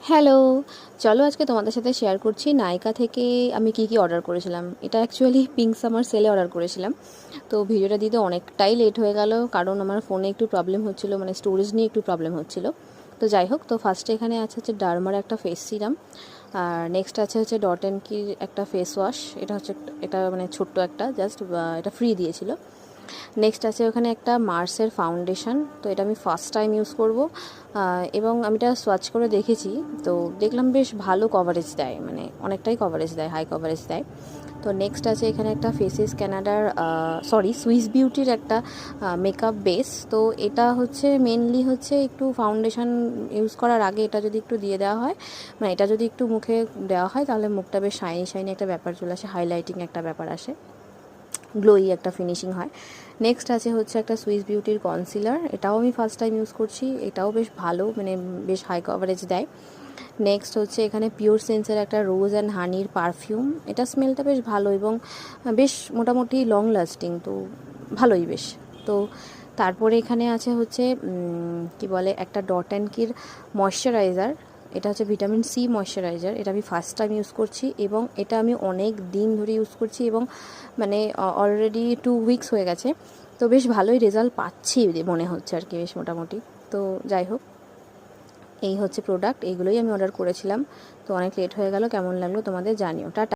Hello, চলো আজকে তোমাদের সাথে শেয়ার করছি নাইকা থেকে আমি কি অর্ডার করেছিলাম। এটা অ্যাকচুয়ালি পিঙ্ক সামার সেলে অর্ডার করেছিলাম। তো ভিডিওটা দিতে অনেকটাই লেট হয়ে গেল, কারণ আমার ফোনে একটু প্রবলেম হচ্ছিলো, মানে স্টোরেজ নিয়ে একটু প্রবলেম হচ্ছিলো। তো যাই হোক, তো ফার্স্টে এখানে আছে হচ্ছে ডার্মার একটা ফেস সিরাম, আর নেক্সট আছে হচ্ছে ডট অ্যান্ড কির একটা ফেস ওয়াশ। এটা হচ্ছে এটা মানে ছোট্ট একটা, জাস্ট এটা ফ্রি দিয়েছিল। নেক্সট আছে ওখানে একটা মার্সের ফাউন্ডেশন, তো এটা আমি ফার্স্ট টাইম ইউজ করব, এবং আমি এটা সোয়াচ করে দেখেছি। তো দেখলাম বেশ ভালো কভারেজ দেয়, মানে অনেকটাই কভারেজ দেয়, হাই কভারেজ দেয়। তো নেক্সট আছে এখানে একটা ফেসেস ক্যানাডার সুইস বিউটির একটা মেকআপ বেস। তো এটা হচ্ছে মেনলি হচ্ছে একটু ফাউন্ডেশন ইউজ করার আগে এটা যদি একটু দিয়ে দেওয়া হয়, মানে এটা যদি একটু মুখে দেওয়া হয়, তাহলে মুখটা বেশ শাইনি শাইনি একটা ব্যাপার চলে আসে, হাইলাইটিং একটা ব্যাপার আসে, গ্লোই একটা ফিনিশিং হয়। নেক্সট আছে হচ্ছে একটা সুইস বিউটির কনসিলার, এটাও আমি ফার্স্ট টাইম ইউজ করছি, এটাও বেশ ভালো, মানে বেশ হাই কভারেজ দেয়। নেক্সট হচ্ছে এখানে পিওর সেন্সের একটা রোজ অ্যান্ড হানির পারফিউম, এটা স্মেলটা বেশ ভালো এবং বেশ মোটামুটি লং লাস্টিং, তো ভালোই বেশ। তো তারপরে এখানে আছে হচ্ছে কি বলে একটা ডট অ্যান্ড কির ময়শ্চারাইজার, এটা হচ্ছে ভিটামিন সি ময়শ্চারাইজার। এটা আমি ফার্স্ট টাইম ইউজ করছি এবং এটা আমি অনেক দিন ধরে ইউজ করছি এবং মানে অলরেডি 2 উইকস হয়ে গেছে। তো বেশ ভালোই রেজাল্ট পাচ্ছি মনে হচ্ছে আর কি, বেশ মোটামুটি। তো যাই হোক, এই হচ্ছে প্রোডাক্ট, এইগুলোই আমি অর্ডার করেছিলাম। তো অনেক লেট হয়ে গেল, কেমন লাগলো তোমাদের জানিও। টাটা।